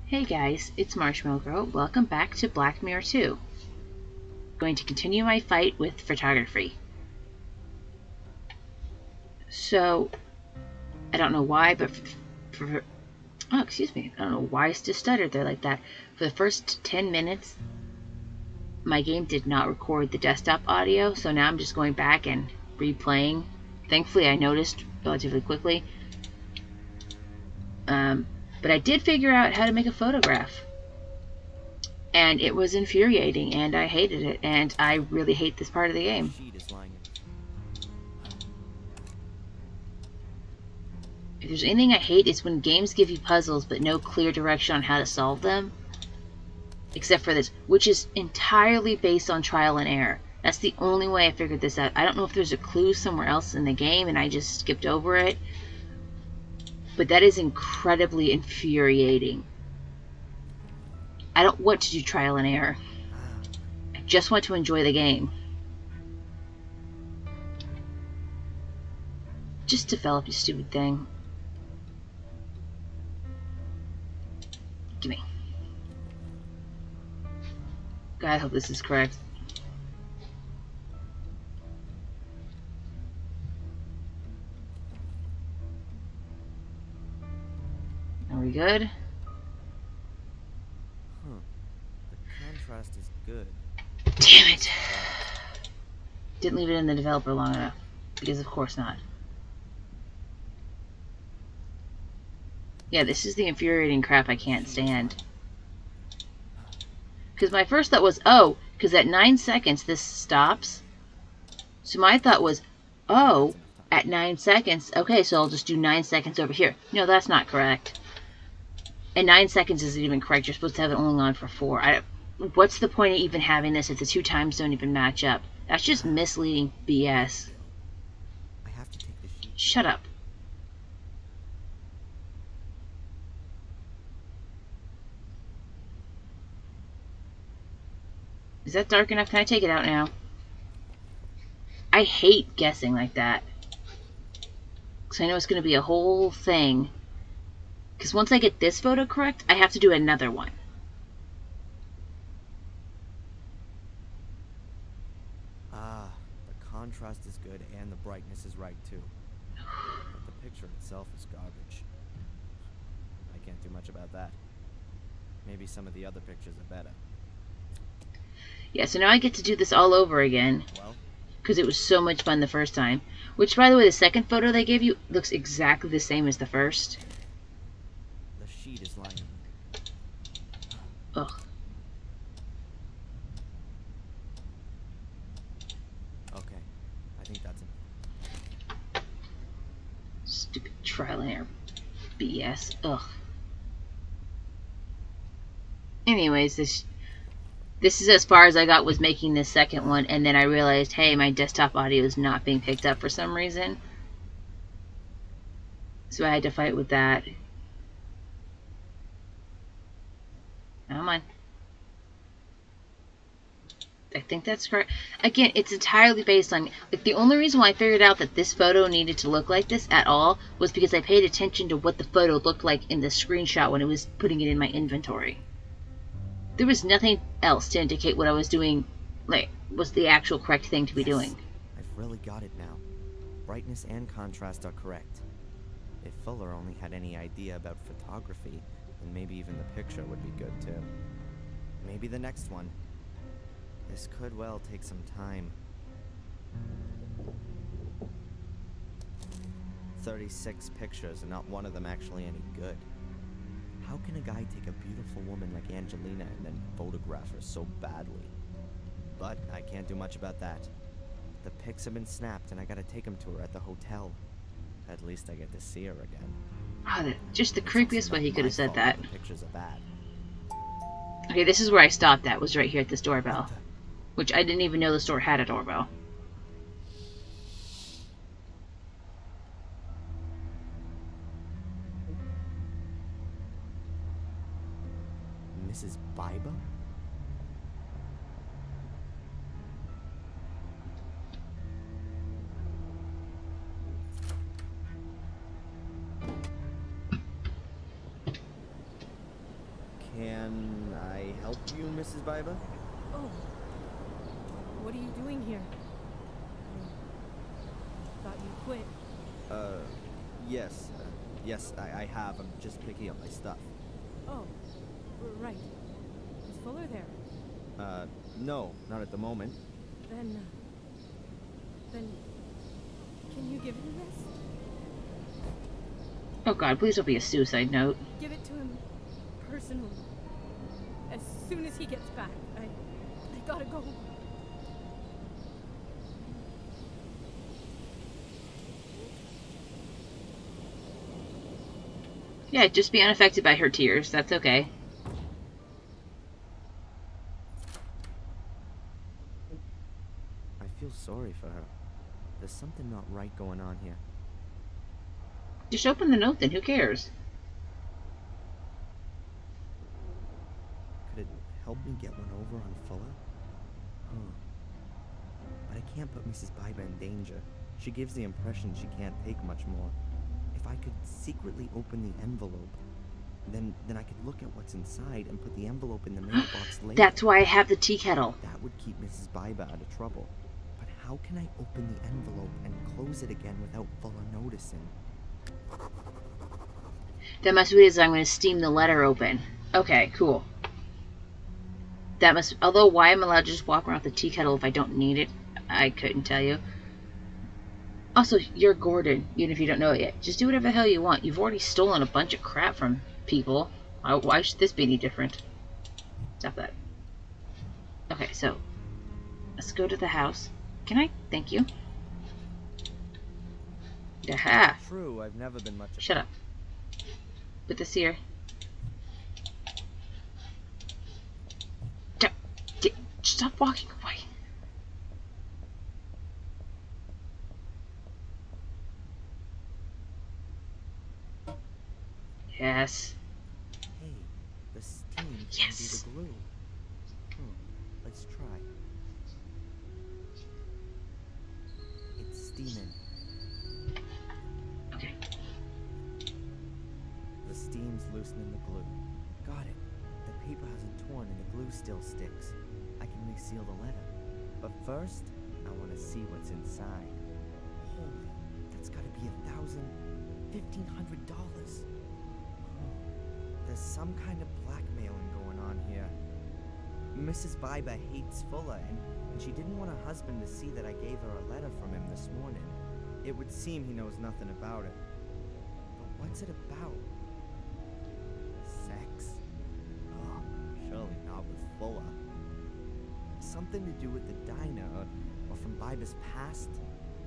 Hey guys, it's MarshmallowGirl. Welcome back to Black Mirror 2. Going to continue my fight with photography. So, I don't know why, but oh, excuse me. I don't know why I just stuttered there like that. For the first 10 minutes, my game did not record the desktop audio, so now I'm just going back and replaying. Thankfully, I noticed relatively quickly. But I did figure out how to make a photograph. And it was infuriating, and I hated it, and I really hate this part of the game. If there's anything I hate, it's when games give you puzzles but no clear direction on how to solve them. Except for this, which is entirely based on trial and error. That's the only way I figured this out. I don't know if there's a clue somewhere else in the game and I just skipped over it. But that is incredibly infuriating. I don't want to do trial and error. I just want to enjoy the game. Just develop, you stupid thing. Gimme. God, I hope this is correct. Are we good? The contrast is good. Damn it! Didn't leave it in the developer long enough. Because of course not. Yeah, this is the infuriating crap I can't stand. Because my first thought was, oh, because at 9 seconds this stops. So my thought was, oh, at 9 seconds, okay, so I'll just do 9 seconds over here. No, that's not correct. And 9 seconds isn't even correct. You're supposed to have it only on for 4. What's the point of even having this if the two times don't even match up? That's just misleading BS. I have to take the sheet. Shut up. Is that dark enough? Can I take it out now? I hate guessing like that. Because I know it's going to be a whole thing. Because once I get this photo correct, I have to do another one. Ah, the contrast is good and the brightness is right too. But the picture itself is garbage. I can't do much about that. Maybe some of the other pictures are better. Yeah, so now I get to do this all over again. Well, because it was so much fun the first time. Which, by the way, the second photo they gave you looks exactly the same as the first. the sheet is lying. Ugh. Okay, I think that's enough. Stupid trial and error BS. Ugh. Anyways, this is as far as I got was making this second one, and then I realized, hey, my desktop audio is not being picked up for some reason. So I had to fight with that. Come on. I think that's correct. Again, it's entirely based on... Like, the only reason why I figured out that this photo needed to look like this at all was because I paid attention to what the photo looked like in the screenshot when it was putting it in my inventory. There was nothing else to indicate what I was doing, like, was the actual correct thing to be doing. I've really got it now. Brightness and contrast are correct. If Fuller only had any idea about photography, then maybe even the picture would be good too. Maybe the next one. This could well take some time. 36 pictures and not one of them actually any good. How can a guy take a beautiful woman like Angelina and then photograph her so badly? But I can't do much about that. The pics have been snapped and I gotta take them to her at the hotel. At least I get to see her again. Oh, just the creepiest way he could have said that. The pictures are bad. Okay, this is where I stopped at, was right here at this doorbell. Which I didn't even know the store had a doorbell. Mrs. Biba? Can I help you, Mrs. Biber? Oh. What are you doing here? I thought you quit. Yes. Yes, I have. I'm just picking up my stuff. Oh. Right. Is Fuller there? No, not at the moment. Then, can you give him this? Oh god, please don't be a suicide note. Give it to him personally. As soon as he gets back. I gotta go. Yeah, just be unaffected by her tears. That's okay. I feel sorry for her. There's something not right going on here. Just open the note then, who cares? Could it help me get one over on Fuller? Huh. But I can't put Mrs. Biber in danger. She gives the impression she can't take much more. If I could secretly open the envelope, then I could look at what's inside and put the envelope in the mailbox later. That's why I have the tea kettle. That would keep Mrs. Biber out of trouble. But how can I open the envelope and close it again without Fuller noticing? That must be because I'm going to steam the letter open. Okay, cool. That must... Although, why I'm allowed to just walk around with the tea kettle if I don't need it, I couldn't tell you. Also, you're Gordon, even if you don't know it yet. Just do whatever the hell you want. You've already stolen a bunch of crap from people. Why should this be any different? Stop that. Okay, so... Let's go to the house. Can I? Thank you. Aha! True, I've never been much... Shut up. Put this here. Stop walking away. Yes. Hey, the steam can Yes. be the glue. Let's try. It's steaming. Okay. The steam's loosening the glue. Got it. The paper hasn't torn and the glue still sticks. I can reseal the letter. But first, I want to see what's inside. Holy, that's gotta be $1,500. There's some kind of blackmailing going on here. Mrs. Biber hates Fuller, and she didn't want her husband to see that I gave her a letter from him this morning. It would seem he knows nothing about it. But what's it about? Sex? Oh, surely not with Fuller. Something to do with the diner, or from Biber's past?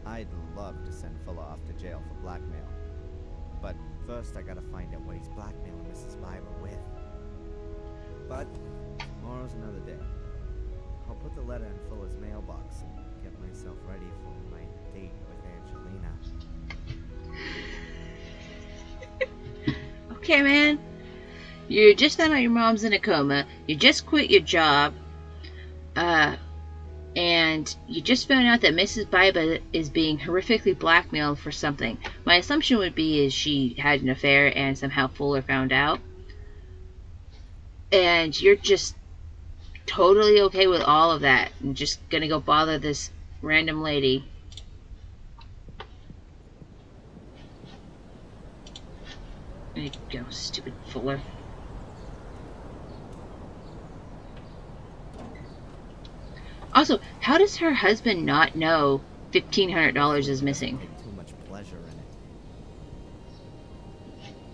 I'd love to send Fuller off to jail for blackmail. But first I gotta find out what he's blackmailing Mrs. Biber with. But tomorrow's another day. I'll put the letter in Fuller's mailbox and get myself ready for my date with Angelina. Okay, man. You just found out your mom's in a coma. You just quit your job. And you just found out that Mrs. Biber is being horrifically blackmailed for something. My assumption would be is she had an affair and somehow Fuller found out. And you're just totally okay with all of that. And just gonna go bother this random lady. There you go, stupid Fuller. Also, how does her husband not know $1,500 is missing? Take too much pleasure in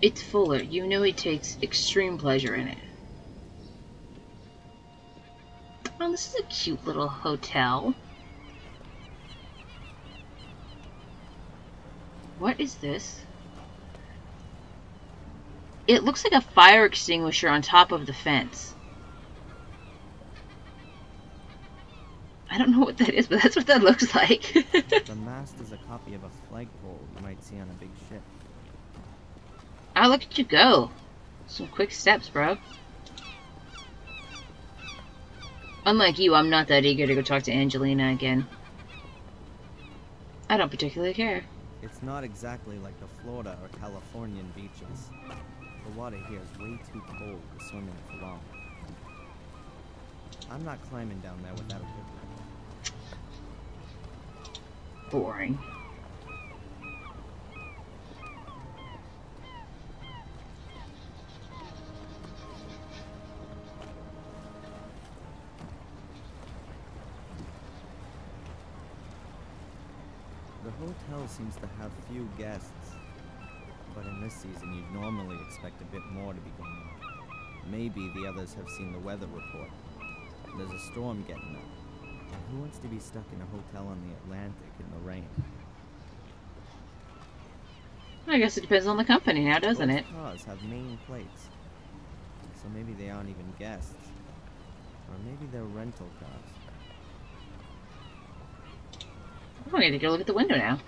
it. It's Fuller. You know he takes extreme pleasure in it. Oh, this is a cute little hotel. What is this? It looks like a fire extinguisher on top of the fence. I don't know what that is, but that's what that looks like. The mast is a copy of a flagpole you might see on a big ship. Oh, look at you go. Some quick steps, bro. Unlike you, I'm not that eager to go talk to Angelina again. I don't particularly care. It's not exactly like the Florida or Californian beaches. The water here is way too cold to swim in for long. I'm not climbing down there without a good one. Boring. The hotel seems to have few guests, but in this season you'd normally expect a bit more to be going on. Maybe the others have seen the weather report. There's a storm getting up, and who wants to be stuck in a hotel on the Atlantic in the rain? I guess it depends on the company now, doesn't it? Those cars have main plates, so maybe they aren't even guests, or maybe they're rental cars. I'm going to go look at the window now.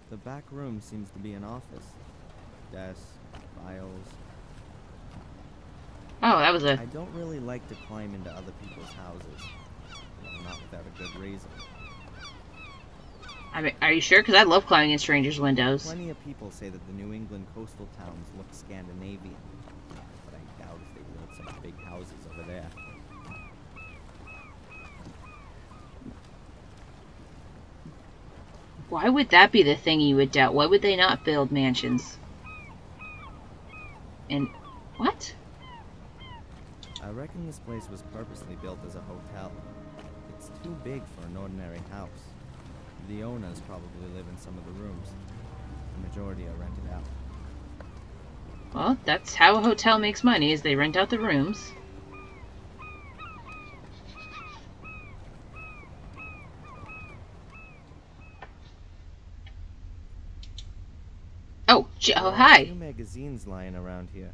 The back room seems to be an office. Desk, files. Oh, that was a... I don't really like to climb into other people's houses. Well, not without a good reason. I mean, are you sure? Because I love climbing in strangers' windows. Plenty of people say that the New England coastal towns look Scandinavian, but I doubt if they built such big houses over there. Why would that be the thing you would doubt? Why would they not build mansions? And... what? I reckon this place was purposely built as a hotel. It's too big for an ordinary house. The owners probably live in some of the rooms. The majority are rented out. Well, that's how a hotel makes money, is they rent out the rooms. Oh, oh, hi. A few magazines lying around here.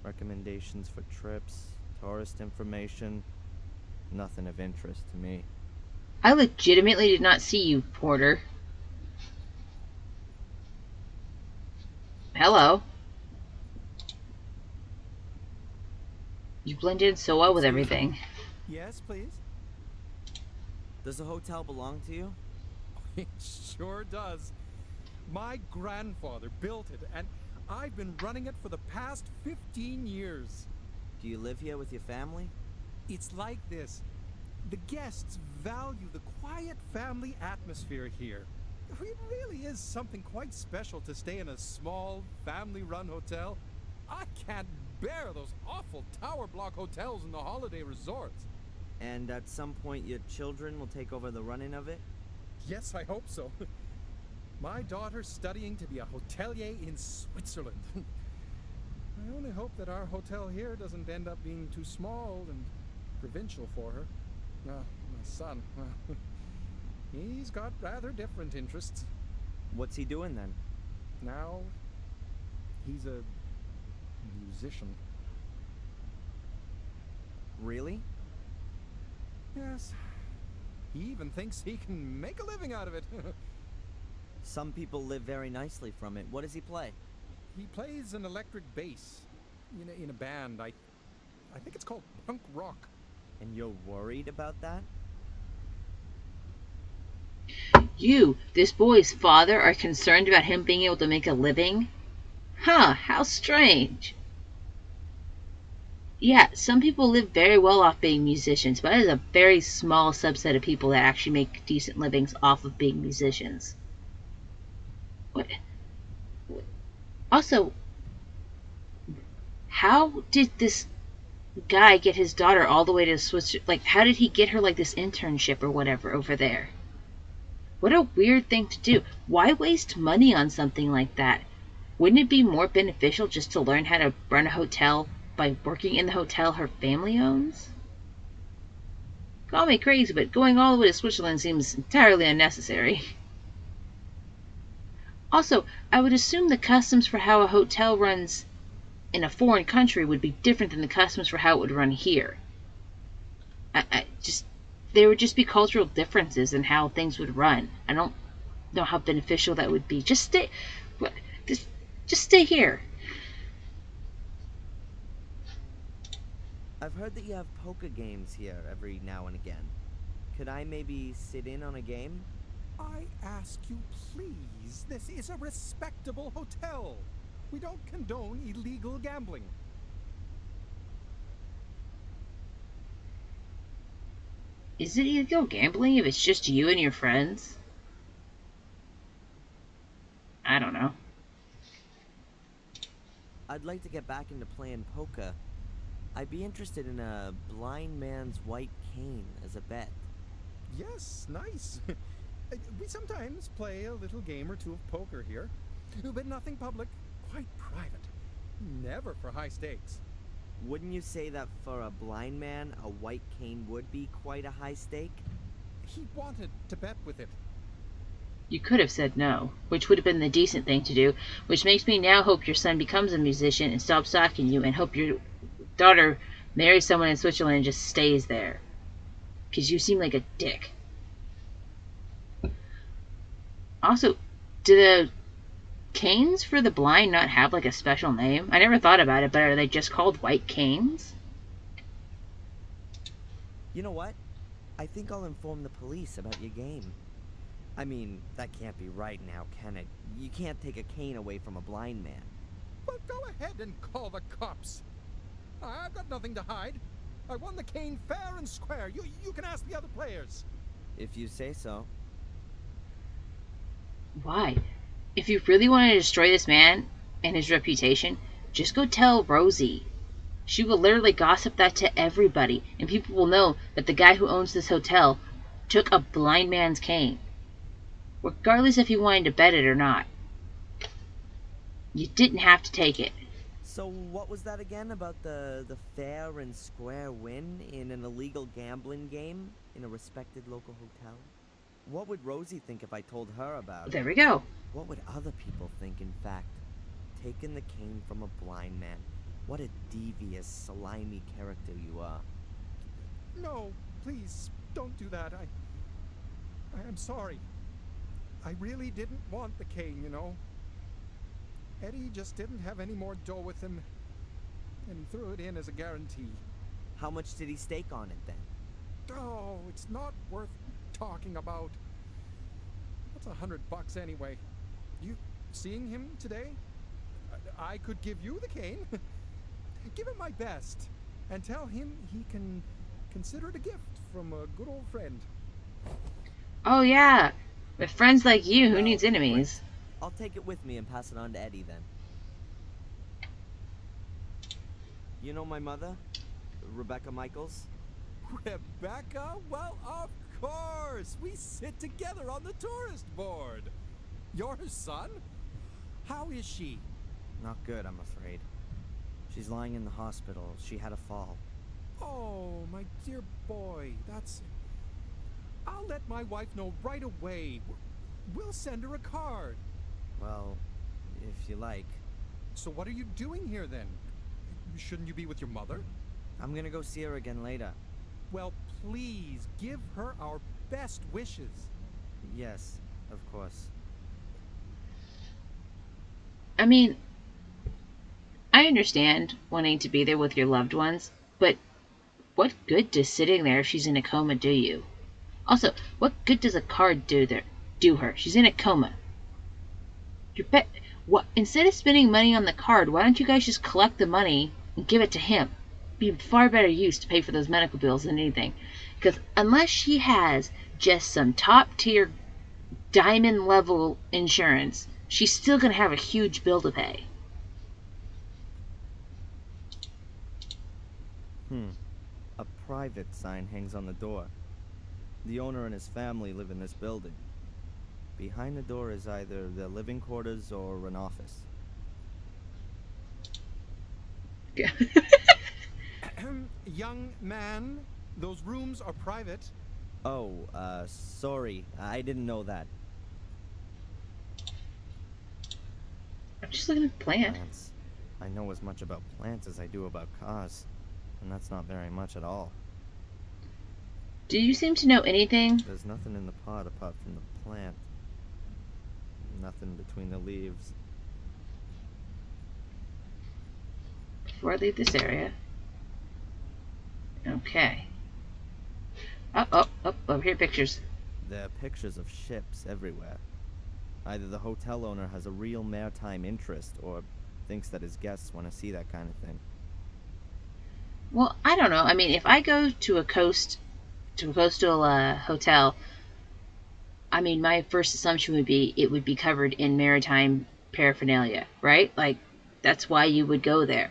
Recommendations for trips, tourist information. Nothing of interest to me. I legitimately did not see you, Porter. Hello. You blend in so well with everything. Yes, please. Does the hotel belong to you? It sure does. My grandfather built it, and I've been running it for the past 15 years. Do you live here with your family? It's like this. The guests value the quiet family atmosphere here. It really is something quite special to stay in a small, family-run hotel. I can't bear those awful tower block hotels in the holiday resorts. And at some point your children will take over the running of it? Yes, I hope so. My daughter's studying to be a hotelier in Switzerland. I only hope that our hotel here doesn't end up being too small and provincial for her. My son, he's got rather different interests. What's he doing then? Now, he's a musician. Really? Yes. He even thinks he can make a living out of it. Some people live very nicely from it. What does he play? He plays an electric bass in a band. I think it's called punk rock. And you're worried about that? You, this boy's father, are concerned about him being able to make a living? Huh, how strange. Yeah, some people live very well off being musicians, but that is a very small subset of people that actually make decent livings off of being musicians. What? Also, how did this guy get his daughter all the way to Switzerland? Like, how did he get her, like, this internship or whatever over there? What a weird thing to do. Why waste money on something like that? Wouldn't it be more beneficial just to learn how to run a hotel by working in the hotel her family owns? Call me crazy, but going all the way to Switzerland seems entirely unnecessary. Also, I would assume the customs for how a hotel runs in a foreign country would be different than the customs for how it would run here. There would just be cultural differences in how things would run. I don't know how beneficial that would be. Just stay here. I've heard that you have poker games here every now and again. Could I maybe sit in on a game? I ask you, please. This is a respectable hotel. We don't condone illegal gambling. Is it illegal gambling if it's just you and your friends? I don't know. I'd like to get back into playing poker. I'd be interested in a blind man's white cane as a bet. Yes, nice. We sometimes play a little game or two of poker here, but nothing public, quite private. Never for high stakes. Wouldn't you say that for a blind man, a white cane would be quite a high stake? He wanted to bet with it. You could have said no, which would have been the decent thing to do, which makes me now hope your son becomes a musician and stops stalking you, and hope your daughter marries someone in Switzerland and just stays there. Because you seem like a dick. Also, do the canes for the blind not have like a special name? I never thought about it, but are they just called white canes? You know what? I think I'll inform the police about your game. I mean, that can't be right now, can it? You can't take a cane away from a blind man. Well, go ahead and call the cops. I've got nothing to hide. I won the cane fair and square. You can ask the other players. If you say so. Why? If you really want to destroy this man and his reputation, just go tell Rosie. She will literally gossip that to everybody, and people will know that the guy who owns this hotel took a blind man's cane. Regardless if he wanted to bet it or not. You didn't have to take it. So what was that again about the fair and square win in an illegal gambling game in a respected local hotel? What would Rosie think if I told her about it? There we go. What would other people think, in fact? Taking the cane from a blind man. What a devious, slimy character you are. No, please, don't do that. I am sorry. I really didn't want the cane, you know. Eddie just didn't have any more dough with him, and he threw it in as a guarantee. How much did he stake on it then? Oh, it's not worth talking about. That's $100 anyway. You seeing him today? I could give you the cane. Give him my best, and tell him he can consider it a gift from a good old friend. Oh yeah, with friends like you, who Well, needs enemies? I'll take it with me and pass it on to Eddie then. You know my mother? Rebecca Michaels? Rebecca? Well, of course! We sit together on the tourist board. Your son? How is she? Not good, I'm afraid. She's lying in the hospital. She had a fall. Oh, my dear boy, that's... I'll let my wife know right away. We'll send her a card. Well, if you like. So what are you doing here then? Shouldn't you be with your mother? I'm gonna go see her again later. Well, please, give her our best wishes. Yes, of course. I mean, I understand wanting to be there with your loved ones, but what good does sitting there if she's in a coma do you? Also, what good does a card do her? She's in a coma. Instead of spending money on the card, why don't you guys just collect the money and give it to him? Be far better use to pay for those medical bills than anything. Because unless she has just some top tier diamond level insurance, she's still going to have a huge bill to pay. A private sign hangs on the door. The owner and his family live in this building. Behind the door is either their living quarters or an office. Young man, those rooms are private. Oh, sorry. I didn't know that. I'm just looking at the plant. Plants. I know as much about plants as I do about cars. And that's not very much at all. Do you seem to know anything? There's nothing in the pot apart from the plant. Nothing between the leaves. Before I leave this area. Okay. Oh, over here, pictures. There are pictures of ships everywhere. Either the hotel owner has a real maritime interest or thinks that his guests want to see that kind of thing. Well, I don't know. I mean, if I go to a coastal hotel, I mean, my first assumption would be it would be covered in maritime paraphernalia, right? Like, that's why you would go there.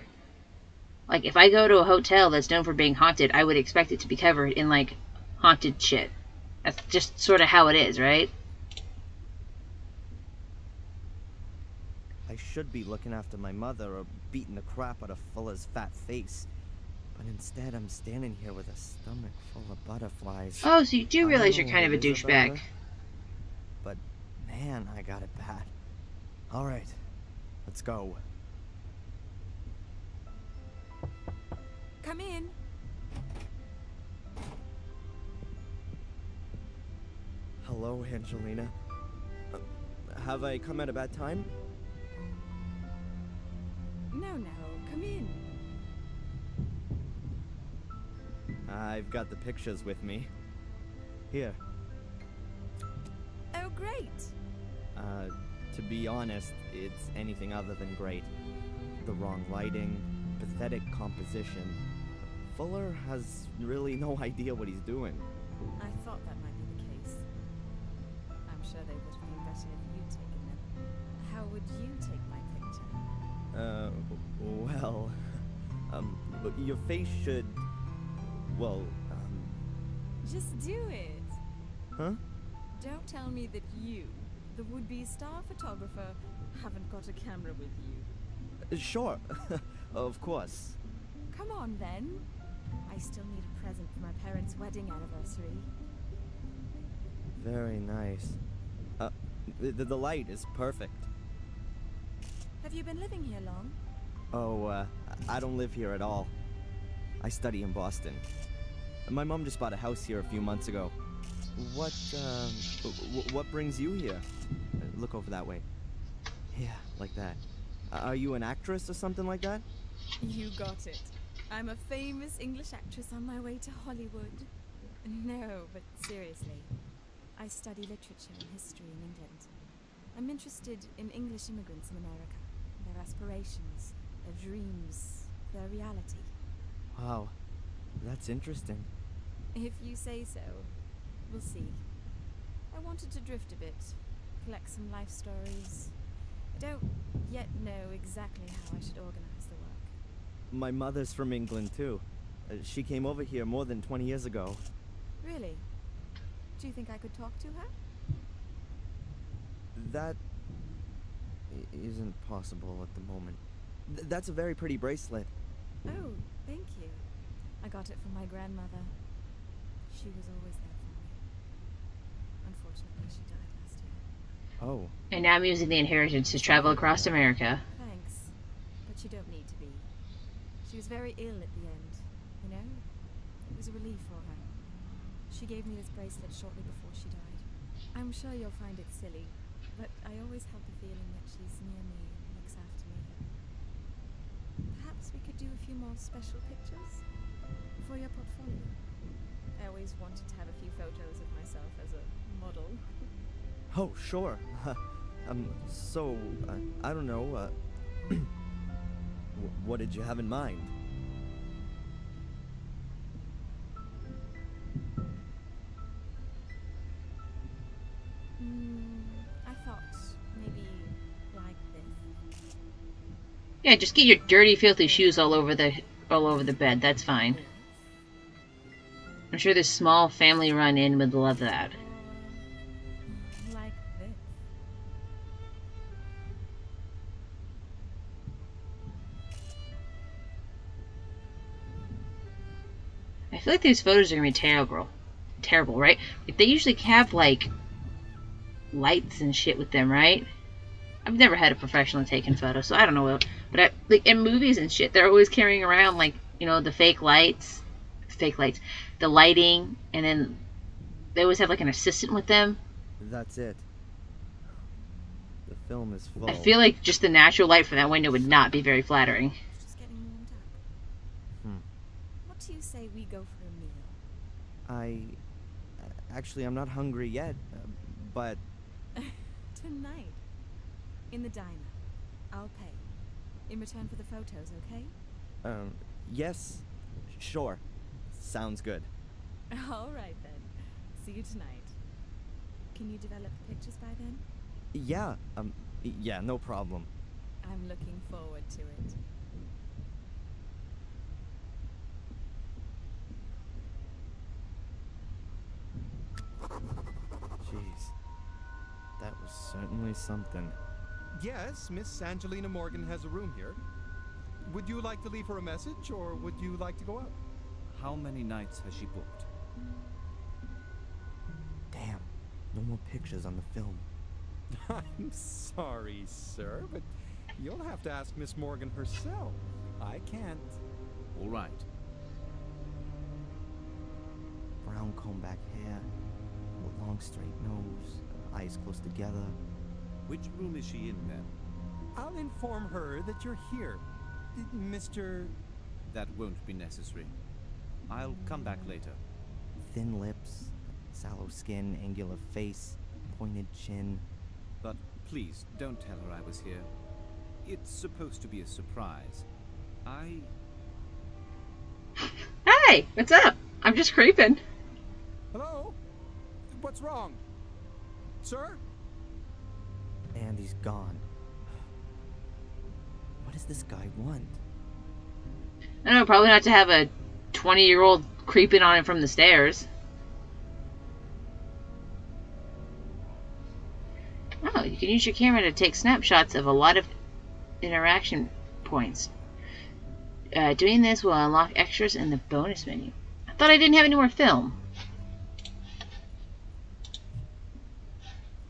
Like, if I go to a hotel that's known for being haunted, I would expect it to be covered in, like, haunted shit. That's just sort of how it is, right? I should be looking after my mother or beating the crap out of Fuller's fat face. But instead, I'm standing here with a stomach full of butterflies. Oh, so you do realize you're I kind of a don't know what it is about douchebag. her, but man, I got it bad. Alright, let's go. Come in. Hello, Angelina. Have I come at a bad time? No, come in. I've got the pictures with me. Here. Oh, great. To be honest, it's anything other than great. The wrong lighting, pathetic composition. Fuller has really no idea what he's doing. I thought that might be the case. I'm sure they would have been better if you'd taken them. How would you take my picture? Well, your face should, well, Just do it. huh? Don't tell me that you, the would-be star photographer, haven't got a camera with you. Sure, of course. Come on, then. I still need a present for my parents' wedding anniversary. Very nice. The light is perfect. Have you been living here long? Oh, I don't live here at all. I study in Boston. My mom just bought a house here a few months ago. What brings you here? Look over that way. Yeah, like that. Are you an actress or something like that? You got it. I'm a famous English actress on my way to Hollywood. No, but seriously. I study literature and history in England. I'm interested in English immigrants in America, their aspirations, their dreams, their reality. Wow, that's interesting. If you say so, we'll see. I wanted to drift a bit, collect some life stories. I don't yet know exactly how I should organize the work. My mother's from England, too. She came over here more than 20 years ago. Really? Do you think I could talk to her? That isn't possible at the moment. That's a very pretty bracelet. Oh, thank you. I got it from my grandmother. She was always there for me. Unfortunately, she died last year. Oh. And now I'm using the inheritance to travel across America. Thanks, but you don't need to be. She was very ill at the end, you know? It was a relief for her. She gave me this bracelet shortly before she died. I'm sure you'll find it silly, but I always have the feeling that she's near me and looks after me. Perhaps we could do a few more special pictures for your portfolio. I always wanted to have a few photos of myself as a model. Oh, sure. I don't know, what did you have in mind? I thought maybe like this. Yeah, just get your dirty, filthy shoes all over the bed. That's fine. I'm sure this small family run-in would love that. Or like this. I feel like these photos are gonna be terrible. Terrible, right? Like, they usually have, like, lights and shit with them, right? I've never had a professional taking photos, so I don't know. But like in movies and shit, they're always carrying around, like, you know, the fake lights, the lighting, and then they always have like an assistant with them. That's it. The film is full. I feel like just the natural light from that window would not be very flattering. It's just getting warmed up. What do you say we go for a meal? Actually, I'm not hungry yet, but... Tonight. In the diner. I'll pay. In return for the photos, okay? Yes. Sure. Sounds good. Alright then. See you tonight. Can you develop the pictures by then? Yeah, yeah, no problem. I'm looking forward to it. Jeez. That was certainly something. Yes, Miss Angelina Morgan has a room here. Would you like to leave her a message, or would you like to go out? How many nights has she booked? Damn, no more pictures on the film. I'm sorry, sir, but you'll have to ask Miss Morgan herself. I can't. All right. Brown comb back hair, a long straight nose, eyes close together. Which room is she in then? I'll inform her that you're here. Mr. That won't be necessary. I'll come back later. Thin lips, sallow skin, angular face, pointed chin. But please, don't tell her I was here. It's supposed to be a surprise. Hey, what's up? I'm just creeping. Hello? What's wrong? Sir? And he's gone. What does this guy want? I don't know, probably not to have a 20-year-old creeping on him from the stairs. Oh, you can use your camera to take snapshots of a lot of interaction points. Doing this will unlock extras in the bonus menu. I thought I didn't have any more film.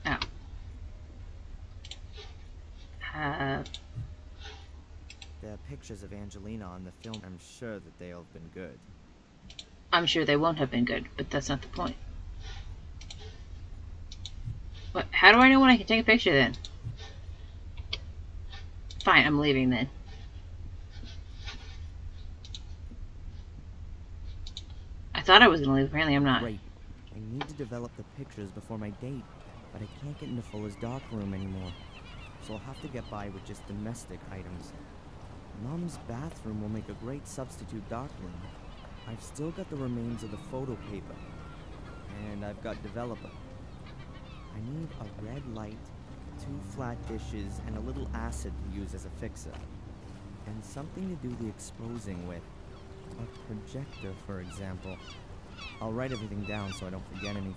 Oh. There are pictures of Angelina on the film. I'm sure that they'll have been good. I'm sure they won't have been good, but that's not the point. What? How do I know when I can take a picture then? Fine, I'm leaving then. I thought I was going to leave. Apparently I'm not. Great. I need to develop the pictures before my date, but I can't get into Fuller's darkroom anymore. So I'll have to get by with just domestic items. Mom's bathroom will make a great substitute darkroom. I've still got the remains of the photo paper. And I've got developer. I need a red light, 2 flat dishes, and a little acid to use as a fixer. And something to do the exposing with. A projector, for example. I'll write everything down so I don't forget anything.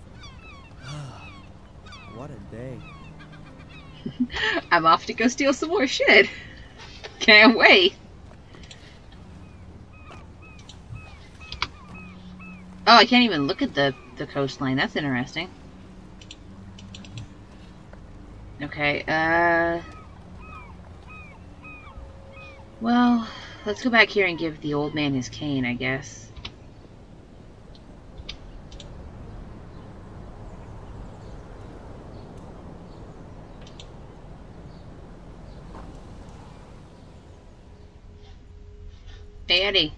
What a day. I'm off to go steal some more shit. Can't wait. Oh, I can't even look at the coastline. That's interesting. Okay, well, let's go back here and give the old man his cane, I guess. Hey, Eddie.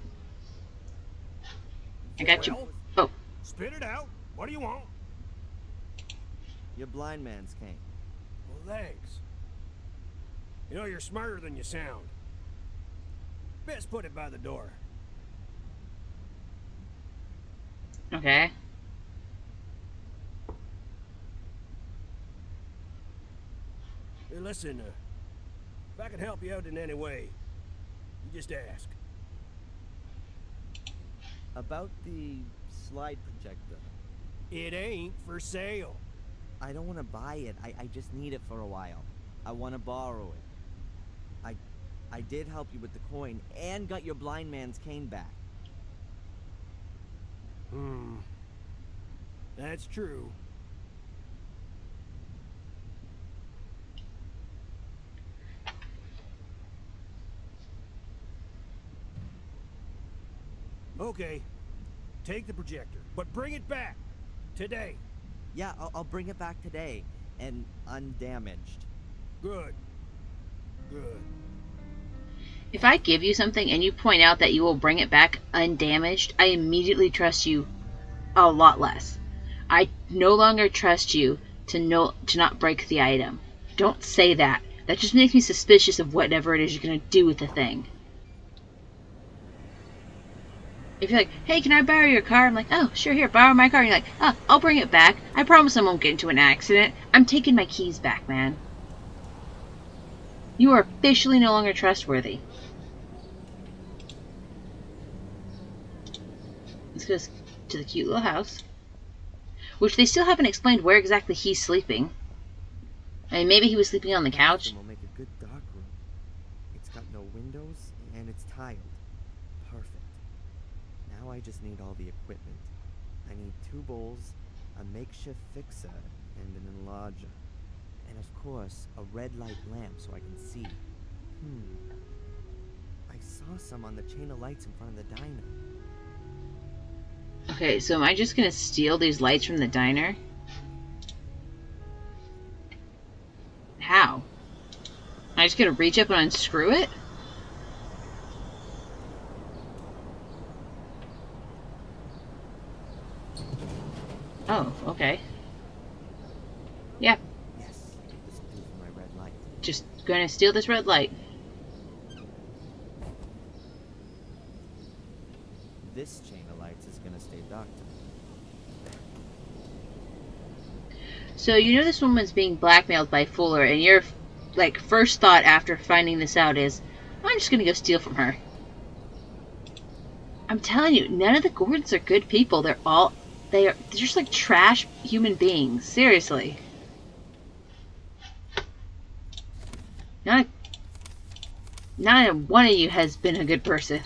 I got you. Oh. Spit it out. What do you want? Your blind man's cane. Well, thanks. You know, you're smarter than you sound. Best put it by the door. Okay. Hey, listen, if I can help you out in any way, you just ask. About the slide projector. It ain't for sale. I don't want to buy it. I just need it for a while. I want to borrow it. I did help you with the coin and got your blind man's cane back. That's true. Okay, take the projector, but bring it back today. Yeah, I'll bring it back today and undamaged. Good. Good. If I give you something and you point out that you will bring it back undamaged, I immediately trust you a lot less. I no longer trust you to not break the item. Don't say that. That just makes me suspicious of whatever it is you're going to do with the thing. If you're like, hey, can I borrow your car? I'm like, oh, sure, here, borrow my car. And you're like, oh, I'll bring it back. I promise I won't get into an accident. I'm taking my keys back, man. You are officially no longer trustworthy. Let's go to the cute little house. Which they still haven't explained where exactly he's sleeping. I mean, maybe he was sleeping on the couch. Will make a good dark room. It's got no windows and it's tiled. Perfect. Now I just need all the equipment. I need 2 bowls, a makeshift fixer, and an enlarger. And of course, a red light lamp so I can see. I saw some on the chain of lights in front of the diner. Okay, so am I just gonna steal these lights from the diner? How? Am I just gonna reach up and unscrew it? Oh, okay. Yeah. Yes, this will do for my red light. Just gonna steal this red light. This chain of lights is gonna stay dark. So you know this woman's being blackmailed by Fuller, and your like first thought after finding this out is, I'm just gonna go steal from her. I'm telling you, none of the Gordons are good people. They're just like trash human beings. Seriously. Not one of you has been a good person.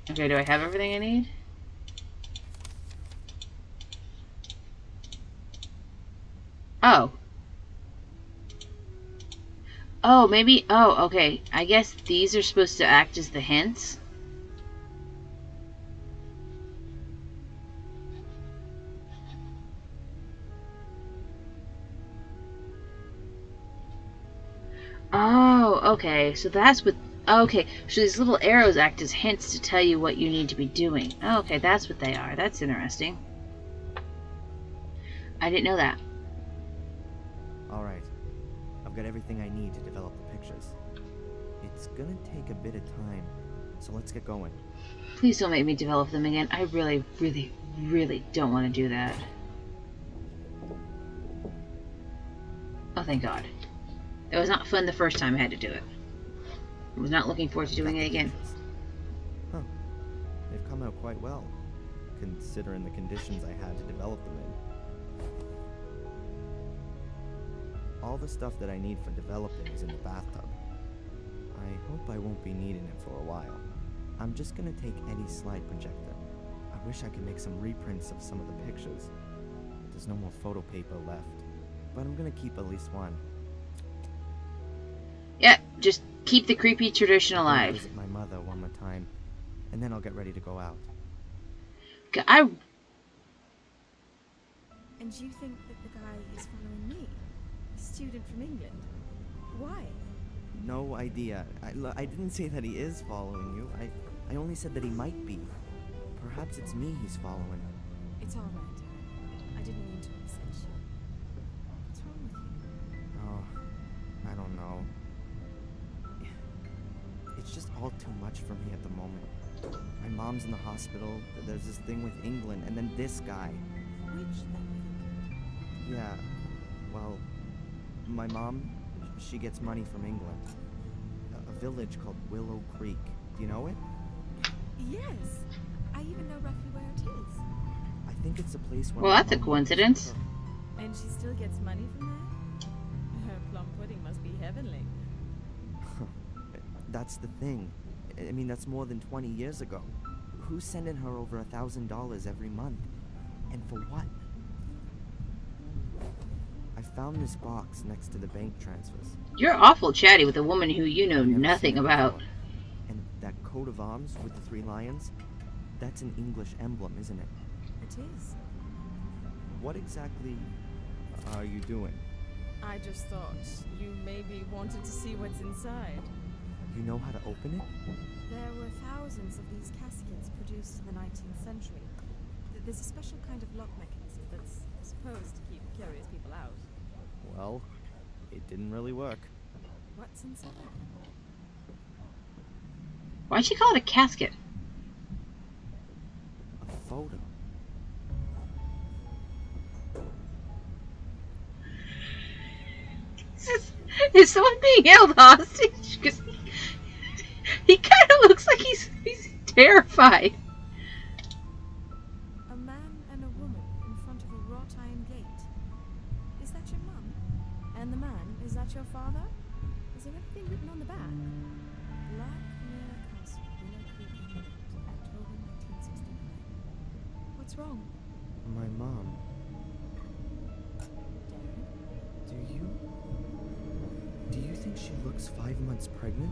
Okay, do I have everything I need? Oh. Oh, maybe... Oh, okay. I guess these are supposed to act as the hints. Oh, okay. So that's what... Okay, so these little arrows act as hints to tell you what you need to be doing. Okay, that's what they are. That's interesting. I didn't know that. Alright. I've got everything I need to develop the pictures. It's gonna take a bit of time, so let's get going. Please don't make me develop them again. I really, really, really don't want to do that. Oh, thank God. It was not fun the first time I had to do it. I was not looking forward to doing it again. Huh. They've come out quite well, considering the conditions I had to develop them in. All the stuff that I need for developing is in the bathtub. I hope I won't be needing it for a while. I'm just gonna take Eddie's slide projector. I wish I could make some reprints of some of the pictures, but there's no more photo paper left. But I'm gonna keep at least one. Yeah, just keep the creepy tradition alive. Visit my mother one more time, and then I'll get ready to go out. And you think that the guy is following me? A student from England? Why? No idea. I didn't say that he is following you. I only said that he might be. Perhaps it's me he's following. It's all right, Darren. I didn't mean to upset you. What's wrong with you? Oh, I don't know. It's just all too much for me at the moment. My mom's in the hospital, there's this thing with England, and then this guy. Which thing? Yeah, well, my mom, she gets money from England. A village called Willow Creek. Do you know it? Yes. I even know roughly where it is. I think it's a place where... Well, that's a coincidence. And she still gets money from there? Her plum pudding must be heavenly. That's the thing. I mean, that's more than 20 years ago. Who's sending her over $1,000 every month? And for what? I found this box next to the bank transfers. You're awful chatty with a woman who you know nothing about. And that coat of arms with the 3 lions? That's an English emblem, isn't it? It is. What exactly are you doing? I just thought you maybe wanted to see what's inside. You know how to open it? There were thousands of these caskets produced in the 19th century. There's a special kind of lock mechanism that's supposed to keep curious people out. Well, it didn't really work. What's inside? Why'd she call it a casket? A photo. Is someone being held hostage? Because he kind of looks like he's terrified. A man and a woman in front of a wrought iron gate. Is that your mum? And the man, is that your father? Is there anything written on the back? Blackmere Castle, Willow Creek, England, October 1969. What's wrong? My mom. Darren? Do you think she looks 5 months pregnant?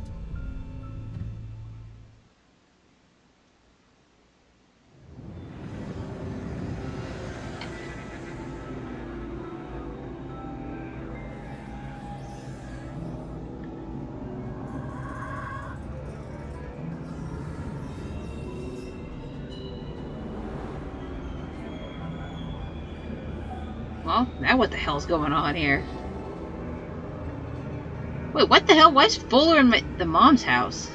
Well, now what the hell's going on here? Wait, what the hell? Why is Fuller in the mom's house?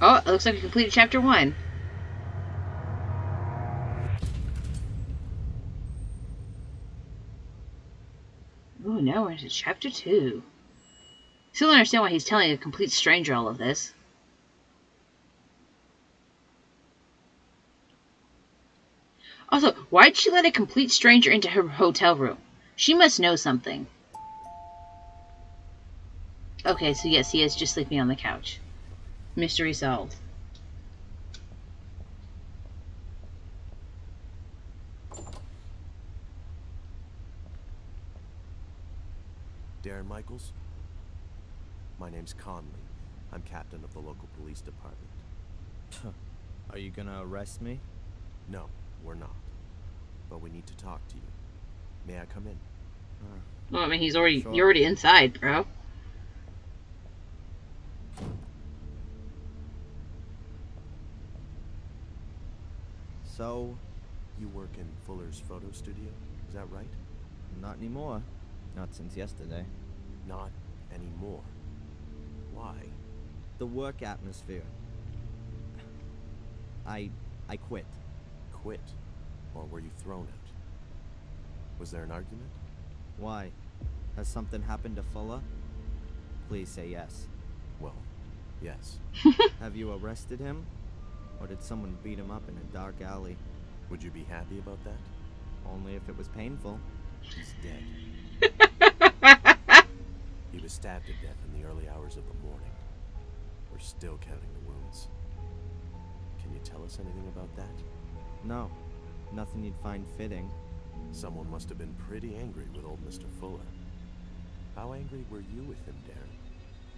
Oh, it looks like we completed chapter 1. Oh, now we're into chapter 2. Still don't understand why he's telling a complete stranger all of this. Also, why'd she let a complete stranger into her hotel room? She must know something. Okay, so yes, he is just sleeping on the couch. Mystery solved. Darren Michaels? My name's Conley. I'm captain of the local police department. Are you gonna arrest me? No, we're not. But we need to talk to you. May I come in? Well, I mean, Sure. you're already inside, bro. So, You work in Fuller's photo studio, is that right? not anymore. Not since yesterday. Not anymore. Why? The work atmosphere. I quit. Quit? Or were you thrown out? Was there an argument? Why? Has something happened to Fuller? Please say yes. Well, yes. Have you arrested him? Or did someone beat him up in a dark alley? Would you be happy about that? Only if it was painful. He's dead. He was stabbed to death in the early hours of the morning. We're still counting the wounds. Can you tell us anything about that? No. Nothing you'd find fitting. Someone must have been pretty angry with old Mr. Fuller. How angry were you with him, Darren?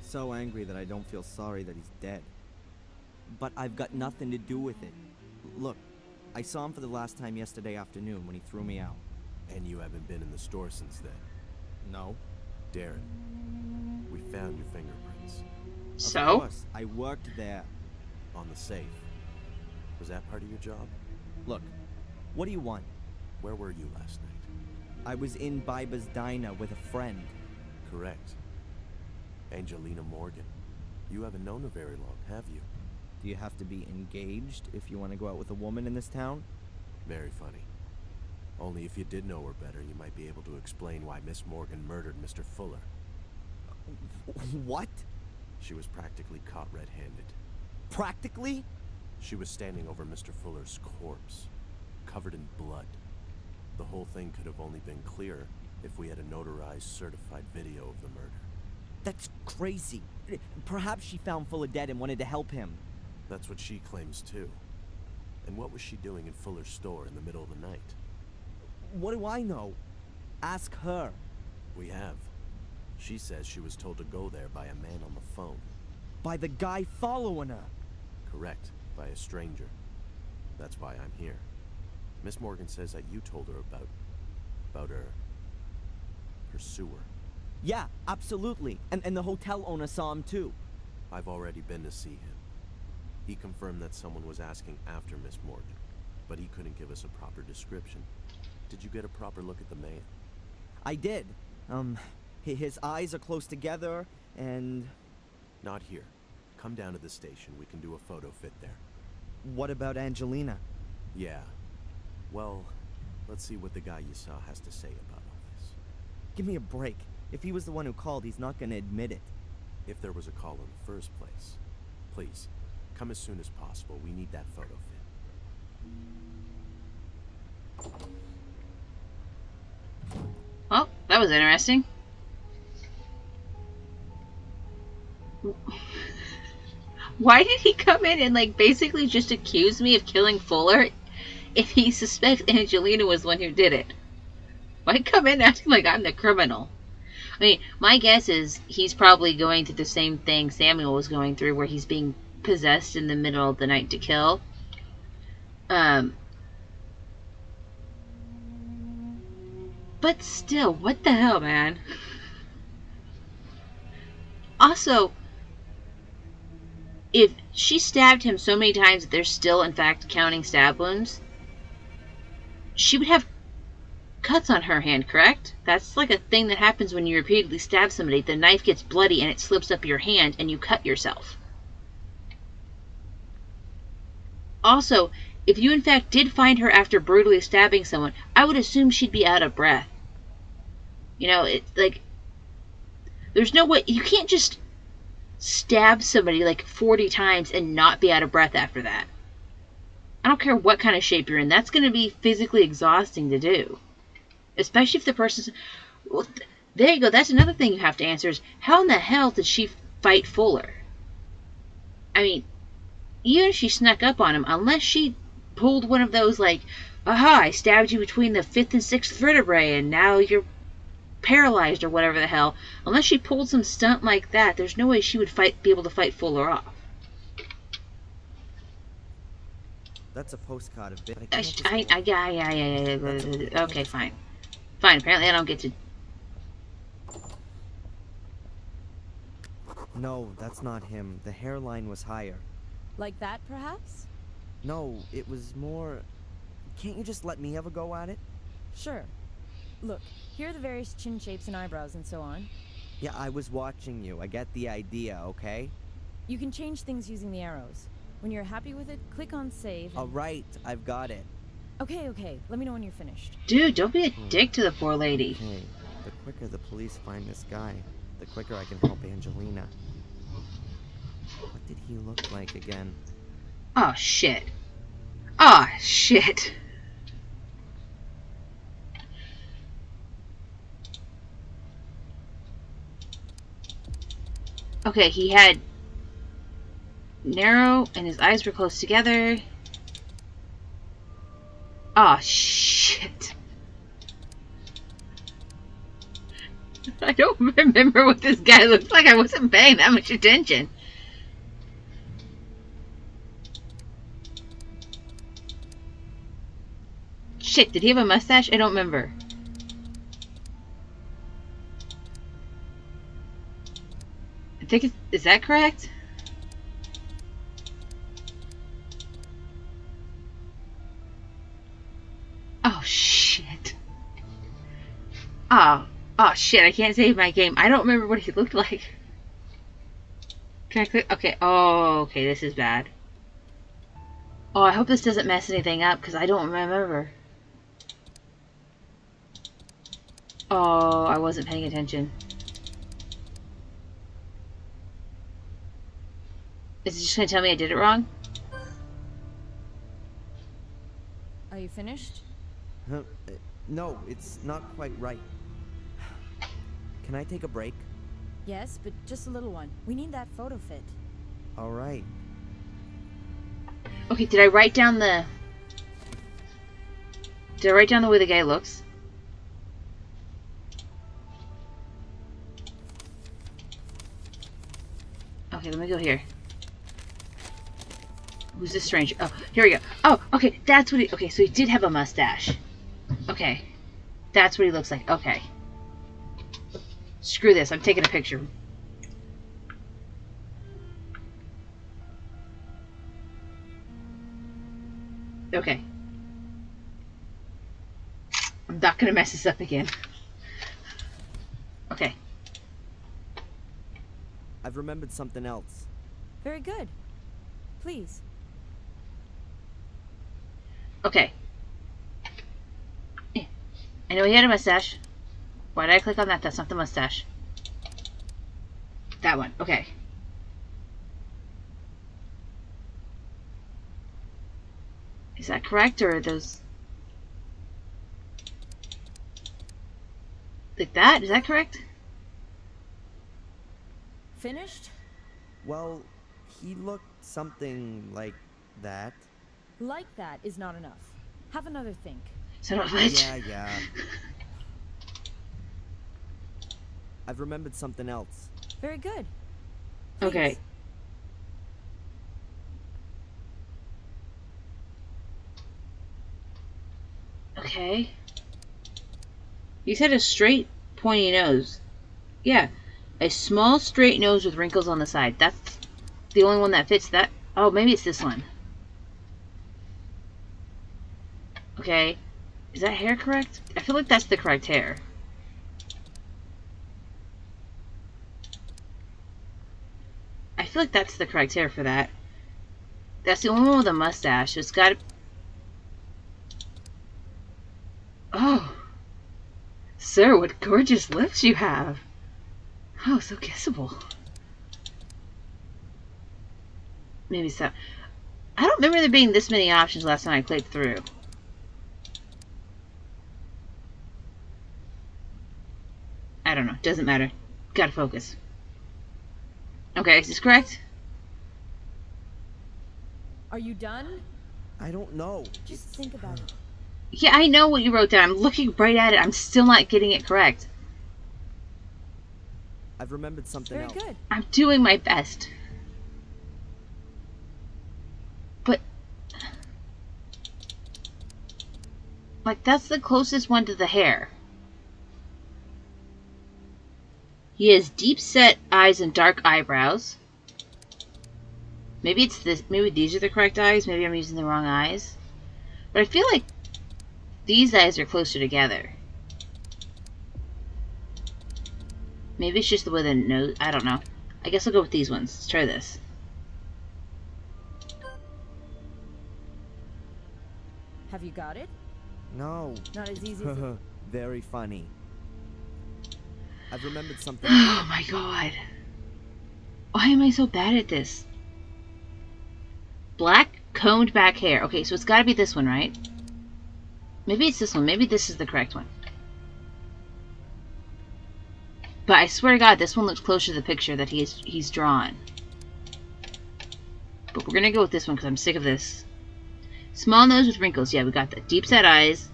So angry that I don't feel sorry that he's dead. But I've got nothing to do with it. Look, I saw him for the last time yesterday afternoon when he threw me out. And you haven't been in the store since then? No. Darren, we found your fingerprints. Of So? course, I worked there. On the safe. Was that part of your job? Look, what do you want? Where were you last night? I was in Biba's diner with a friend. Correct. Angelina Morgan. You haven't known her very long, have you? Do you have to be engaged if you want to go out with a woman in this town? Very funny. Only if you did know her better, you might be able to explain why Miss Morgan murdered Mr. Fuller. What? She was practically caught red-handed. Practically? She was standing over Mr. Fuller's corpse, covered in blood. The whole thing could have only been clearer if we had a notarized, certified video of the murder. That's crazy. Perhaps she found Fuller dead and wanted to help him. That's what she claims too. And what was she doing in Fuller's store in the middle of the night? What do I know? Ask her. We have. She says she was told to go there by a man on the phone. By the guy following her. Correct, by a stranger. That's why I'm here. Miss Morgan says that you told her about her pursue her. Yeah, absolutely. And the hotel owner saw him too. I've already been to see him. He confirmed that someone was asking after Miss Morgan, but he couldn't give us a proper description. Did you get a proper look at the man? I did. His eyes are close together, and... Not here. Come down to the station. We can do a photo fit there. What about Angelina? Yeah. Well, let's see what the guy you saw has to say about all this. Give me a break. If he was the one who called, he's not gonna admit it. If there was a call in the first place. Please, come as soon as possible. We need that photo fit. Well, that was interesting. Why did he come in and, like, basically just accuse me of killing Fuller if he suspects Angelina was the one who did it? Why come in acting like I'm the criminal? I mean, my guess is he's probably going through the same thing Samuel was going through, where he's being possessed in the middle of the night to kill. But still, what the hell, man? Also, if she stabbed him so many times that they're still, in fact, counting stab wounds, she would have cuts on her hand, correct? That's like a thing that happens when you repeatedly stab somebody. The knife gets bloody and it slips up your hand and you cut yourself. Also, if you in fact did find her after brutally stabbing someone, I would assume she'd be out of breath. You know, it's like, there's no way, you can't just stab somebody like 40 times and not be out of breath after that. I don't care what kind of shape you're in, that's going to be physically exhausting to do. Especially if the person's... Well, there you go, that's another thing you have to answer is, how in the hell did she fight Fuller? I mean, even if she snuck up on him, unless she pulled one of those, like, aha, I stabbed you between the 5th and 6th vertebrae, and now you're paralyzed, or whatever the hell. Unless she pulled some stunt like that, there's no way she would be able to fight Fuller off. That's a postcard of it. Okay, fine. Fine, apparently I don't get to... No, that's not him. The hairline was higher. Like that, perhaps? No, it was more... Can't you just let me have a go at it? Sure. Look, here are the various chin shapes and eyebrows and so on. Yeah, I was watching you. I get the idea, okay? You can change things using the arrows. When you're happy with it, click on save. And... Alright, I've got it. Okay. Let me know when you're finished. Dude, don't be a dick to the poor lady. Okay, the quicker the police find this guy, the quicker I can help Angelina. What did he look like again? Oh, shit. Oh, shit. Okay, he had narrow and his eyes were close together. Oh, shit. I don't remember what this guy looked like. I wasn't paying that much attention. Shit, did he have a mustache? I don't remember. I think it's... Is that correct? Oh, shit. Oh, shit, I can't save my game. I don't remember what he looked like. Can I click? Okay, oh, okay, this is bad. Oh, I hope this doesn't mess anything up, because I don't remember. Oh, I wasn't paying attention. Is it just going to tell me I did it wrong? Are you finished? No, it's not quite right. Can I take a break? Yes, but just a little one. We need that photo fit. Alright. Okay, did I write down the... Did I write down the way the guy looks? Okay, let me go here. Who's this stranger? Oh, here we go. Oh, okay, that's what he... Okay, so he did have a mustache. Okay. That's what he looks like. Okay. Screw this. I'm taking a picture. Okay. I'm not gonna mess this up again. Okay. I've remembered something else. Very good. Please. Okay. I know he had a mustache. Why did I click on that? That's not the mustache. That one. Okay. Is that correct, or are those... like that? Is that correct? Finished? Well, he looked something like that. Like that is not enough. Have another think. Son of a bitch. Yeah. I've remembered something else. Very good. Okay. Please. Okay. You said a straight, pointy nose. Yeah. A small, straight nose with wrinkles on the side. That's the only one that fits that. Oh, maybe it's this one. Okay. Is that hair correct? I feel like that's the correct hair. I feel like that's the correct hair for that. That's the only one with a mustache. It's got... Oh. Sir, what gorgeous lips you have. Oh, so kissable. Maybe so. I don't remember there being this many options last time I played through. I don't know. Doesn't matter. Gotta focus. Okay, is this correct? Are you done? I don't know. Just think about it. Yeah, I know what you wrote down. I'm looking right at it. I'm still not getting it correct. I've remembered something Very else. good. I'm doing my best. But... like, that's the closest one to the hair. He has deep-set eyes and dark eyebrows. Maybe it's this. Maybe these are the correct eyes. Maybe I'm using the wrong eyes. But I feel like these eyes are closer together. Maybe it's just the way the nose... I don't know. I guess I'll go with these ones. Let's try this. Have you got it? No. Not as easy as it... Very funny. I've remembered something. Oh my god. Why am I so bad at this? Black combed back hair. Okay, so it's got to be this one, right? Maybe it's this one. Maybe this is the correct one. But I swear to God, this one looks closer to the picture that he's drawn. But we're gonna go with this one because I'm sick of this. Small nose with wrinkles. Yeah, we got that. Deep set eyes.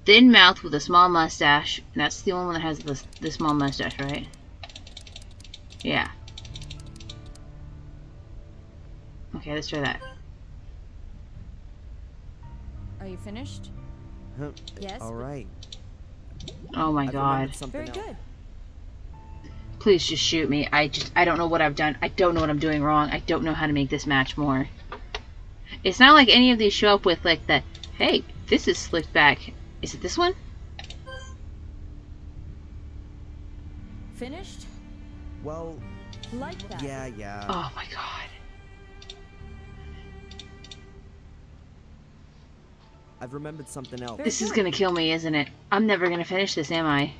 Thin mouth with a small mustache. And that's the only one that has the small mustache, right? Yeah. Okay, let's try that. Are you finished? Yes. All right. Oh my I've god. remembered something Very else. good. Please just shoot me. I don't know what I've done. I don't know what I'm doing wrong. I don't know how to make this match more. It's not like any of these show up with like the, hey, this is slicked back. Is it this one? Finished? Well, Like that. yeah. Oh my god. I've remembered something else. This is gonna kill me, isn't it? I'm never gonna finish this, am I?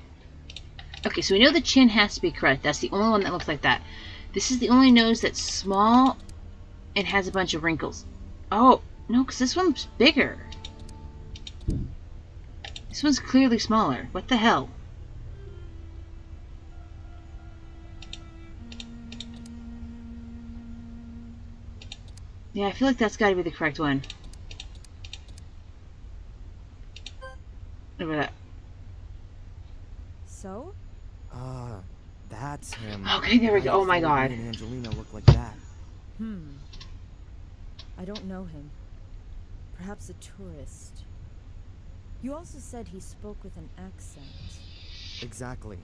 Okay, so we know the chin has to be correct. That's the only one that looks like that. This is the only nose that's small and has a bunch of wrinkles. Oh, no, because this one's bigger. This one's clearly smaller. What the hell? Yeah, I feel like that's got to be the correct one. Over that. So? That's him. Okay, there we go. Oh my god. Me and Angelina look like that. I don't know him. Perhaps a tourist. You also said he spoke with an accent. Exactly.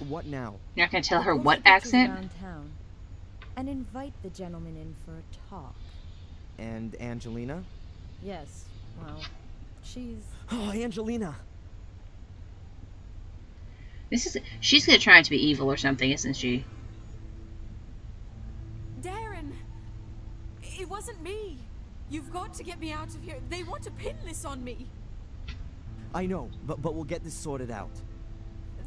What now? You're not gonna tell her Post what the pictures accent? around town and invite the gentleman in for a talk. And Angelina? Yes, well, she's... Oh, Angelina! She's gonna try to be evil or something, isn't she? Darren! It wasn't me! You've got to get me out of here. They want to pin this on me. I know, but we'll get this sorted out.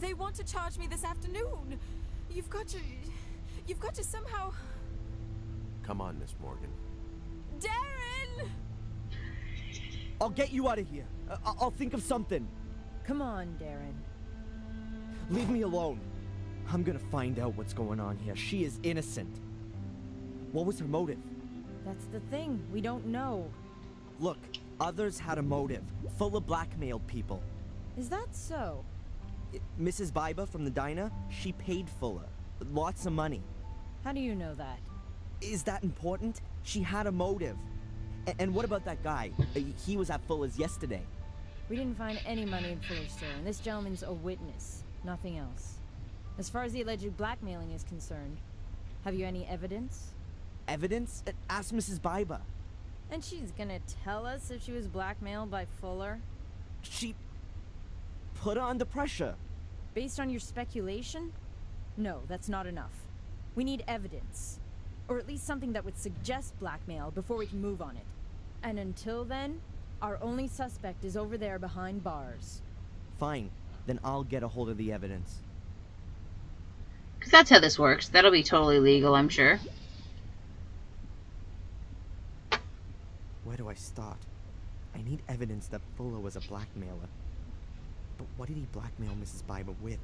They want to charge me this afternoon. You've got to somehow... Come on, Miss Morgan. Darren! I'll get you out of here. I'll think of something. Come on, Darren. Leave me alone. I'm gonna find out what's going on here. She is innocent. What was her motive? That's the thing. We don't know. Look, others had a motive. Fuller blackmailed people. Is that so? Mrs. Biber from the diner, she paid Fuller. Lots of money. How do you know that? Is that important? She had a motive. And what about that guy? He was at Fuller's yesterday. We didn't find any money in Fuller's store, and this gentleman's a witness. Nothing else. As far as the alleged blackmailing is concerned, have you any evidence? Evidence? Ask Mrs. Biber. And she's gonna tell us if she was blackmailed by Fuller? She put her under pressure. Based on your speculation? No, that's not enough. We need evidence. Or at least something that would suggest blackmail before we can move on it. And until then, our only suspect is over there behind bars. Fine. Then I'll get a hold of the evidence. Because that's how this works. That'll be totally legal, I'm sure. Where do I start? I need evidence that Fuller was a blackmailer. But what did he blackmail Mrs. Biber with?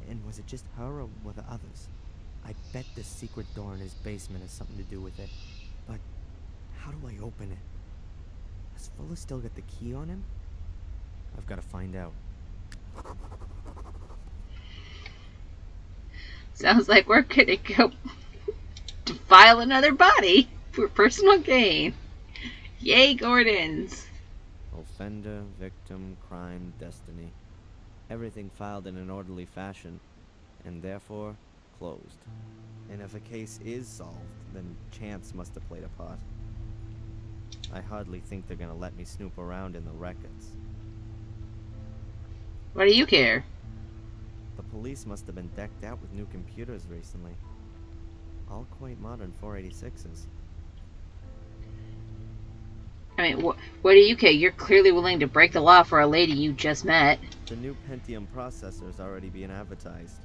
And was it just her or were there others? I bet this secret door in his basement has something to do with it. But how do I open it? Has Fuller still got the key on him? I've got to find out. Sounds like we're gonna go to file another body for personal gain. Yay, Gordons. Offender, victim, crime, destiny. Everything filed in an orderly fashion, and therefore closed. And if a case is solved, then chance must have played a part. I hardly think they're gonna let me snoop around in the records. Why do you care? The police must have been decked out with new computers recently. All quite modern 486s. I mean, what do you care? You're clearly willing to break the law for a lady you just met. The new Pentium processor is already being advertised.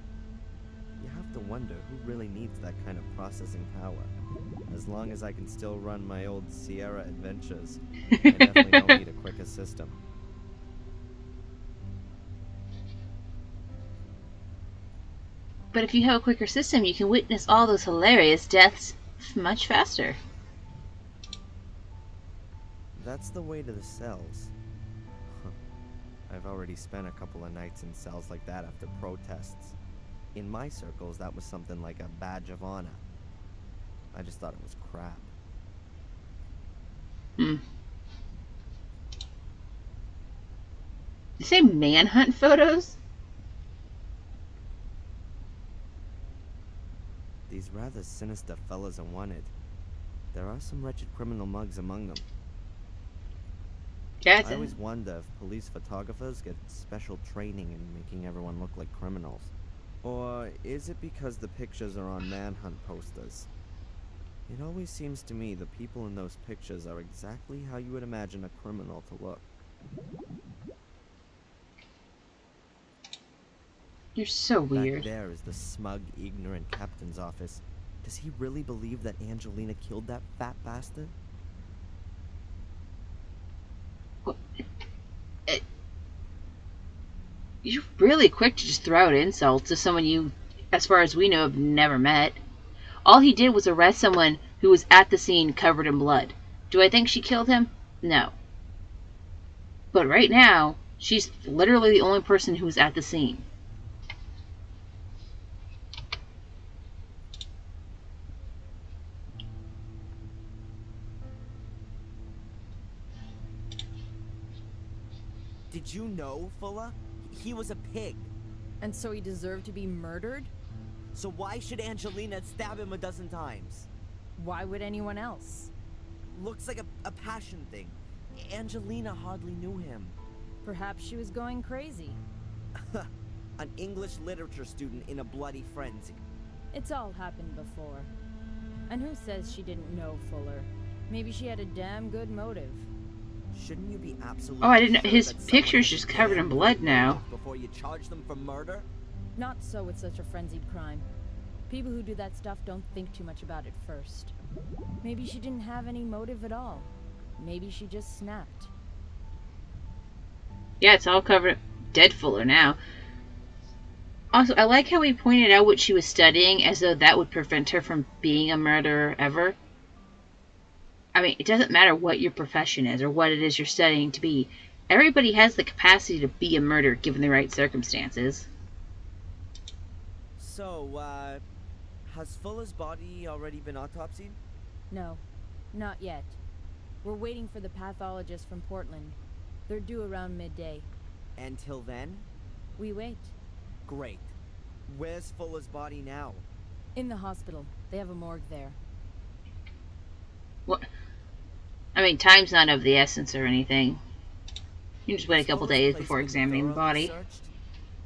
You have to wonder who really needs that kind of processing power. As long as I can still run my old Sierra adventures, I definitely don't need a quicker system. But if you have a quicker system, you can witness all those hilarious deaths much faster. That's the way to the cells. Huh. I've already spent a couple of nights in cells like that after protests. In my circles, that was something like a badge of honor. I just thought it was crap. You say manhunt photos? These rather sinister fellas are wanted. There are some wretched criminal mugs among them. Yeah, I always wonder if police photographers get special training in making everyone look like criminals. Or is it because the pictures are on manhunt posters? It always seems to me the people in those pictures are exactly how you would imagine a criminal to look. You're so weird. Back there is the smug, ignorant captain's office. Does he really believe that Angelina killed that fat bastard? You're really quick to just throw out insults to someone you, as far as we know, have never met. All he did was arrest someone who was at the scene covered in blood. Do I think she killed him? No. But right now, she's literally the only person who was at the scene. Did you know, Fuller? He was a pig. And so he deserved to be murdered? So why should Angelina stab him a dozen times? Why would anyone else? Looks like a passion thing. Angelina hardly knew him. Perhaps she was going crazy. An English literature student in a bloody frenzy. It's all happened before. And who says she didn't know Fuller? Maybe she had a damn good motive. Shouldn't you be absolutely Oh, I didn't know. sure His that someone picture's has just a covered damn in blood good now. motive before you charge them for murder? Not so with such a frenzied crime. People who do that stuff don't think too much about it first. Maybe she didn't have any motive at all. Maybe she just snapped. Yeah, it's all covered. Dead Fuller now. Also, I like how he pointed out what she was studying as though that would prevent her from being a murderer ever. I mean, it doesn't matter what your profession is or what it is you're studying to be. Everybody has the capacity to be a murderer given the right circumstances. So, has Fuller's body already been autopsied? No, not yet. We're waiting for the pathologist from Portland. They're due around midday. Until then? We wait. Great. Where's Fuller's body now? In the hospital. They have a morgue there. What? I mean, time's not of the essence or anything. You can just wait a couple days before examining the body.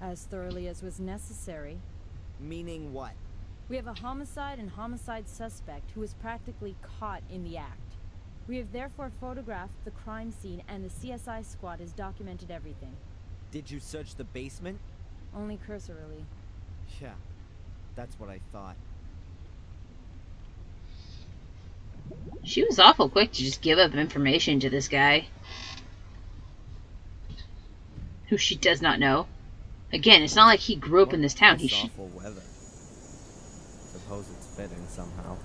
As thoroughly as was necessary. Meaning what? We have a homicide and homicide suspect who was practically caught in the act. We have therefore photographed the crime scene, and the CSI squad has documented everything. Did you search the basement? Only cursorily. Yeah, that's what I thought. She was awful quick to just give up information to this guy, who she does not know. Again, it's not like he grew up in this town. He should. Awful weather. Suppose it's fitting somehow.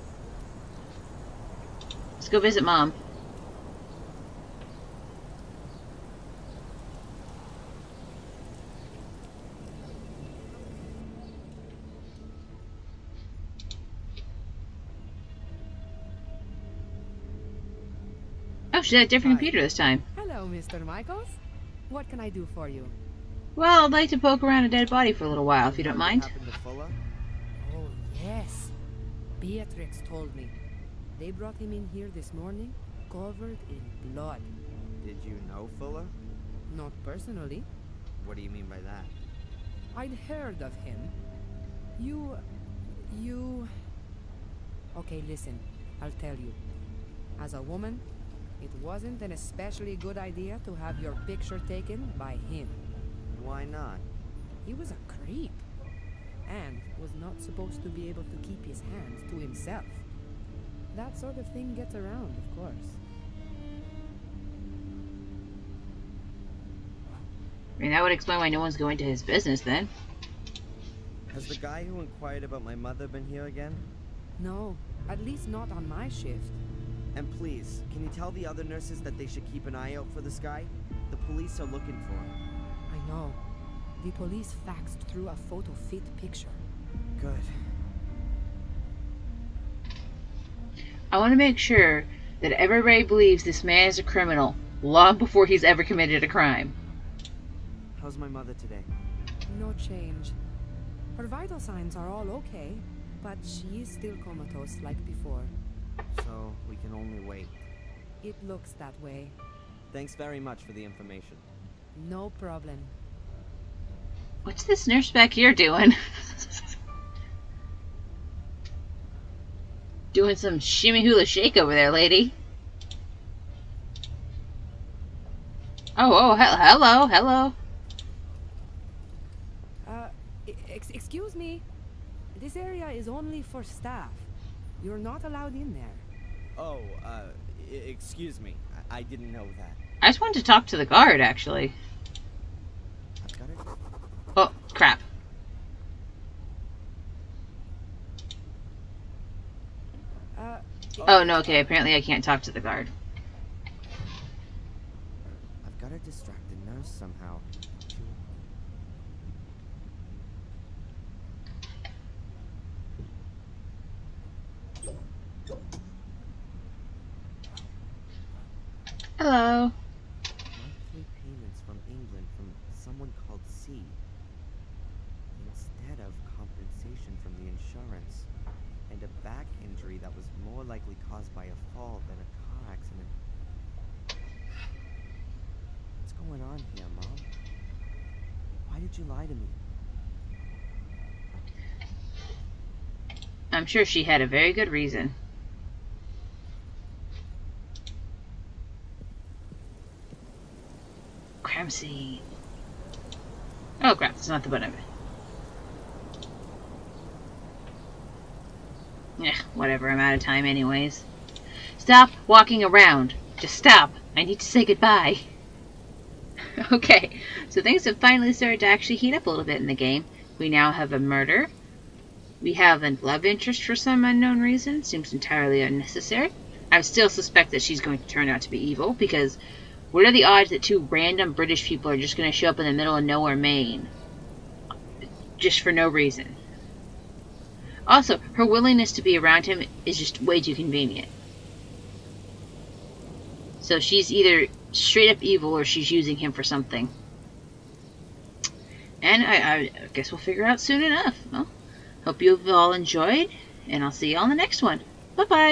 Let's go visit Mom. Oh, she's at a different computer this time. Hello, Mr. Michaels. What can I do for you? Well, I'd like to poke around a dead body for a little while, if you don't mind. Happened to Fuller? Oh, yes. Beatrix told me. They brought him in here this morning, covered in blood. Did you know Fuller? Not personally. What do you mean by that? I'd heard of him. You... Okay, listen. I'll tell you. As a woman, it wasn't an especially good idea to have your picture taken by him. Why not? He was a creep. And was not supposed to be able to keep his hands to himself. That sort of thing gets around, of course. I mean, that would explain why no one's going to his business then. Has the guy who inquired about my mother been here again? No, at least not on my shift. And please, can you tell the other nurses that they should keep an eye out for this guy? The police are looking for him. I know. The police faxed through a photo fit picture. Good. I want to make sure that everybody believes this man is a criminal long before he's ever committed a crime. How's my mother today? No change. Her vital signs are all okay, but she is still comatose like before. So, we can only wait. It looks that way. Thanks very much for the information. No problem. What's this nurse back here doing? Doing some shimmy hula shake over there, lady. Oh, hello. Excuse me. This area is only for staff. You're not allowed in there. Oh, excuse me. I didn't know that. I just wanted to talk to the guard, actually. I've got it. Oh, crap. Oh, no, okay. Apparently I can't talk to the guard. I've got to distract the nurse somehow. Hello. Monthly payments from England from someone called C. cancellation from the insurance. And a back injury that was more likely caused by a fall than a car accident. What's going on here, Mom? Why did you lie to me? I'm sure she had a very good reason. Crime scene. Oh crap, that's not the button. Whatever, I'm out of time anyways. Stop walking around. Just stop. I need to say goodbye. Okay, so things have finally started to actually heat up a little bit in the game. We now have a murder. We have a love interest for some unknown reason. Seems entirely unnecessary. I still suspect that she's going to turn out to be evil, because what are the odds that two random British people are just going to show up in the middle of nowhere, Maine? Just for no reason. Also, her willingness to be around him is just way too convenient. So she's either straight up evil or she's using him for something. And I guess we'll figure out soon enough. Well, hope you've all enjoyed, and I'll see you on the next one. Bye-bye!